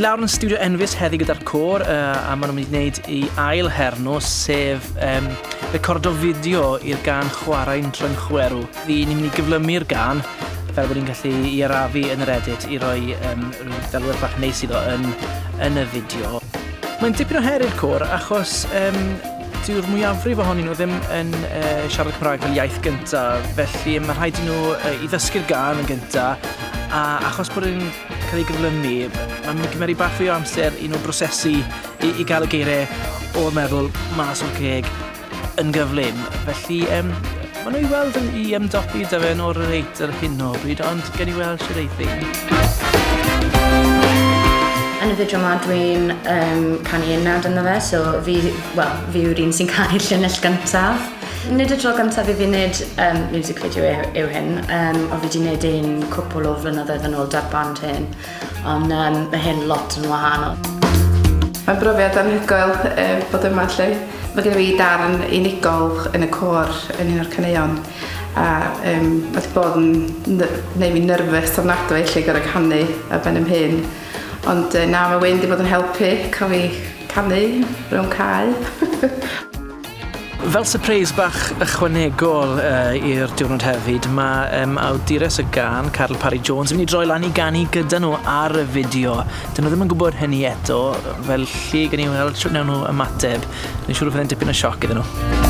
lawr yn studio enfus heddi gyda'r côr a maen nhw'n mynd i wneud i ail hernw, sef recordo fideo i'r gan Chwarae'n Troi'n Chwerw. Ni'n mynd i gyflymu'r gan, fel bod ni'n gallu i arafu yn yr edit i roi rhyw ddelwyr bach neis iddo yn y fideo. Mae'n dipyn o her i'r côr achos dyw'r mwyafrif ohonyn nhw ddim yn siarad Cymraeg fel iaith gyntaf, felly mae rhaid i nhw i ddysgu'r gan yn gyntaf, a achos bod yn cael ei gyflymu, mae'n mynd i gymeru bach fwy o amser i nhw brosesu i gael y geiriau o'r meddwl mas o'r ceg yn gyflym. Felly maen nhw i weld i ymdopi dy fe yn o'r reit ar hyn o bryd, ond gen i weld sydd eithi. Yn y fideo yma dwi'n canu unad ynddo fe, so fi yw'r un sy'n canu llinell gyntaf. Nid y tro gyntaf i fi wneud music video yw hyn, o fi wedi wneud un cwpl o flynyddoedd yn ôl da'r band hyn, ond mae hyn lot yn wahanol. Mae'n brofiad anhygoel bod yma lle. Mae gen i fi darn unigol yn y côr yn un o'r caneuon, a wedi bod yn gwneud fi nerfus ofnadwy lle gorau canu a ben ym hyn. Ond na, mae Wyn wedi bod yn helpu cael fi canu rhwng cae. Fel surprise bach ychwanegol i'r diwrnod hefyd, mae awdures y gan, Carl Parry Jones, yn mynd i droi lan i ganu gyda nhw ar y fideo. Dyn nhw ddim yn gwybod hynny eto, felly gen i weld siwr wnawn nhw ymateb. Dwi'n siŵr o fydde'n dipyn o sioc iddyn nhw.